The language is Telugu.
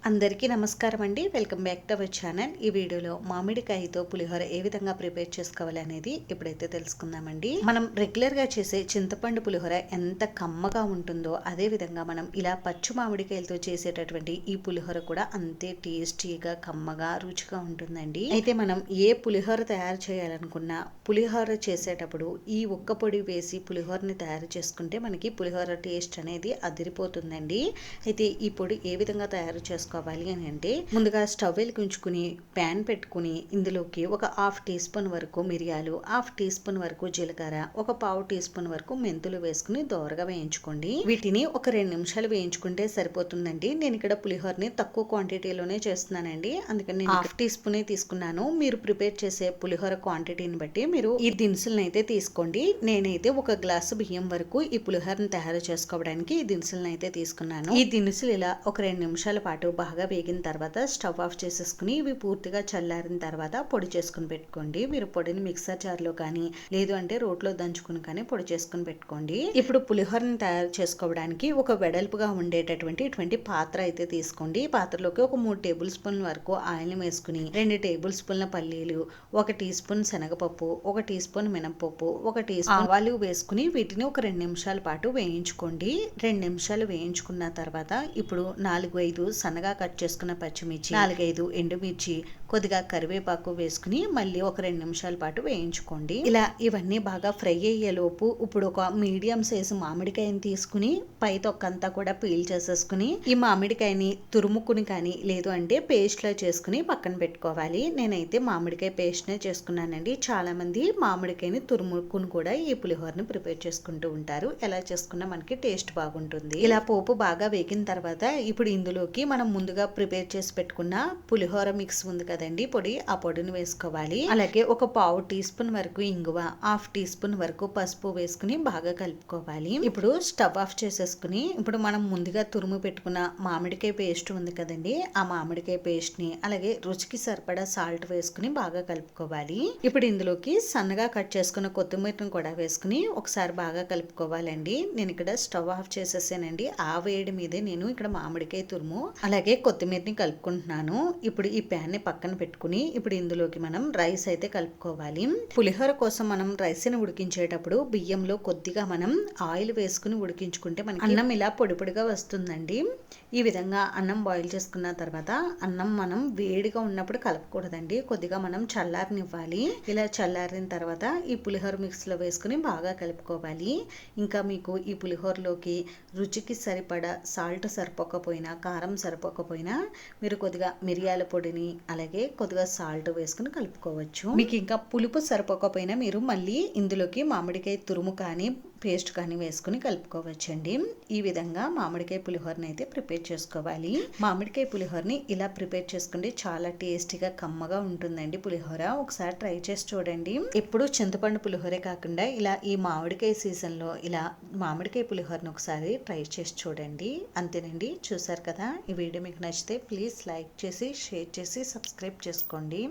అందరికీ నమస్కారం అండి. Welcome back to our channel. ఈ వీడియోలో మామిడికాయతో పులిహోర ఏ విధంగా ప్రిపేర్ చేసుకోవాలి అనేది ఇప్పుడైతే తెలుసుకుందామండి. మనం రెగ్యులర్గా చేసే చింతపండు పులిహోర ఎంత కమ్మగా ఉంటుందో అదే విధంగా మనం ఇలా పచ్చి మామిడికాయలతో చేసేటటువంటి ఈ పులిహోర కూడా అంతే టేస్టీగా కమ్మగా రుచిగా ఉంటుందండి. అయితే మనం ఏ పులిహోర తయారు చేయాలనుకున్నా పులిహోర చేసేటప్పుడు ఈ ఒక్క పొడి వేసి పులిహోరని తయారు చేసుకుంటే మనకి పులిహోర టేస్ట్ అనేది అదిరిపోతుందండి. అయితే ఈ పొడి ఏ విధంగా తయారు చేసుకోవాలి అని అంటే ముందుగా స్టవ్ వెలిగించుకుని ప్యాన్ పెట్టుకుని ఇందులోకి ఒక హాఫ్ టీ స్పూన్ వరకు మిరియాలు, హాఫ్ టీ స్పూన్ వరకు జీలకర్ర, ఒక పావు టీ స్పూన్ వరకు మెంతులు వేసుకుని దోరగా వేయించుకోండి. వీటిని ఒక 2 నిమిషాలు వేయించుకుంటే సరిపోతుందండి. నేను ఇక్కడ పులిహోరని తక్కువ క్వాంటిటీలోనే చేస్తున్నానండి, అందుకని నేను హాఫ్ టీ స్పూన్ తీసుకున్నాను. మీరు ప్రిపేర్ చేసే పులిహోర క్వాంటిటీని బట్టి మీరు ఈ దినుసులను అయితే తీసుకోండి. నేనైతే ఒక గ్లాసు బియ్యం వరకు ఈ పులిహోరని తయారు చేసుకోవడానికి ఈ దినుసులను అయితే తీసుకున్నాను. ఈ దినుసులు ఇలా ఒక 2 నిమిషాల పాటు బాగా వేగిన తర్వాత స్టవ్ ఆఫ్ చేసేసుకుని ఇవి పూర్తిగా చల్లారిన తర్వాత పొడి చేసుకుని పెట్టుకోండి. మీరు పొడిని మిక్సర్ జార్లో కానీ లేదు అంటే రోట్లో దంచుకుని కానీ పొడి చేసుకుని పెట్టుకోండి. ఇప్పుడు పులిహోరని తయారు చేసుకోవడానికి ఒక వెడల్పుగా ఉండేటటువంటి ఇటువంటి పాత్ర అయితే తీసుకోండి. ఈ పాత్రలోకి ఒక 3 టేబుల్ స్పూన్ల వరకు ఆయిల్ వేసుకుని 2 టేబుల్ స్పూన్ల పల్లీలు, 1 టీ స్పూన్ శనగపప్పు, 1 టీ స్పూన్ మినపప్పు, 1 టీ స్పూన్ ఆవాలు వేసుకుని వీటిని ఒక 2 నిమిషాల పాటు వేయించుకోండి. 2 నిమిషాలు వేయించుకున్న తర్వాత ఇప్పుడు 4-5 సన్నగా కట్ చేసుకున్న పచ్చిమిర్చి, 4-5 ఎండుమిర్చి, కొద్దిగా కరివేపాకు వేసుకుని మళ్ళీ ఒక 2 నిమిషాల పాటు వేయించుకోండి. ఇలా ఇవన్నీ బాగా ఫ్రై అయ్యేలోపు ఇప్పుడు ఒక మీడియం సైజు మామిడికాయని తీసుకుని పై తొక్కంతా కూడా పీల్ చేసేసుకుని ఈ మామిడికాయని తురుముకుని కానీ లేదు అంటే పేస్ట్ లా చేసుకుని పక్కన పెట్టుకోవాలి. నేనైతే మామిడికాయ పేస్ట్ నే చేసుకున్నానండి. చాలా మంది మామిడికాయని తురుముకుని కూడా ఈ పులిహోరని ప్రిపేర్ చేసుకుంటూ ఉంటారు. ఎలా చేసుకున్నా మనకి టేస్ట్ బాగుంటుంది. ఇలా పోపు బాగా వేగిన తర్వాత ఇప్పుడు ఇందులోకి మనం ముందుగా ప్రిపేర్ చేసి పెట్టుకున్న పులిహోర మిక్స్ ఉంది కదండి పొడి, ఆ పొడిని వేసుకోవాలి. అలాగే ఒక పావు టీ స్పూన్ వరకు ఇంగువ, హాఫ్ టీ స్పూన్ వరకు పసుపు వేసుకుని బాగా కలుపుకోవాలి. ఇప్పుడు స్టవ్ ఆఫ్ చేసేసుకుని ఇప్పుడు మనం ముందుగా తురుము పెట్టుకున్న మామిడికాయ పేస్ట్ ఉంది కదండి, ఆ మామిడికాయ పేస్ట్ ని అలాగే రుచికి సరిపడా సాల్ట్ వేసుకుని బాగా కలుపుకోవాలి. ఇప్పుడు ఇందులోకి సన్నగా కట్ చేసుకున్న కొత్తిమీరని కూడా వేసుకుని ఒకసారి బాగా కలుపుకోవాలండి. నేను ఇక్కడ స్టవ్ ఆఫ్ చేసేసానండి. ఆ వేడి మీదే నేను ఇక్కడ మామిడికాయ తురుము అలాగే కొత్తిమీరని కలుపుకుంటున్నాను. ఇప్పుడు ఈ ప్యాన్ ని పక్కన పెట్టుకుని ఇప్పుడు ఇందులోకి మనం రైస్ అయితే కలుపుకోవాలి. పులిహోర కోసం మనం రైస్ ని ఉడికించేటప్పుడు బియ్యంలో కొద్దిగా మనం ఆయిల్ వేసుకుని ఉడికించుకుంటే మనకి అన్నం ఇలా పొడి పొడిగా వస్తుందండి. ఈ విధంగా అన్నం బాయిల్ చేసుకున్న తర్వాత అన్నం మనం వేడిగా ఉన్నప్పుడు కలపకూడదండి, కొద్దిగా మనం చల్లారనివ్వాలి. ఇలా చల్లారిన తర్వాత ఈ పులిహోర మిక్స్ లో వేసుకుని బాగా కలుపుకోవాలి. ఇంకా మీకు ఈ పులిహోరలోకి రుచికి సరిపడా సాల్ట్ సరిపోకపోయినా, కారం సరిపోకపోయినా మీరు కొద్దిగా మిరియాల పొడిని అలాగే కొద్దిగా సాల్ట్ వేసుకుని కలుపుకోవచ్చు. మీకు ఇంకా పులుపు సరిపోకపోయినా మీరు మళ్ళీ ఇందులోకి మామిడికాయ తురుము కానీ పేస్ట్ కానీ వేసుకుని కలుపుకోవచ్చండి. ఈ విధంగా మామిడికాయ పులిహోరని అయితే ప్రిపేర్ చేసుకోవాలి. మామిడికాయ పులిహోరని ఇలా ప్రిపేర్ చేసుకుంటే చాలా టేస్టీగా కమ్మగా ఉంటుందండి పులిహోర. ఒకసారి ట్రై చేసి చూడండి. ఎప్పుడు చింతపండు పులిహోరే కాకుండా ఇలా ఈ మామిడికాయ సీజన్ లో ఇలా మామిడికాయ పులిహోరని ఒకసారి ట్రై చేసి చూడండి. అంతేనండి, చూసారు కదా. ఈ వీడియో మీకు నచ్చితే ప్లీజ్ లైక్ చేసి షేర్ చేసి సబ్స్క్రైబ్ చేసుకోండి.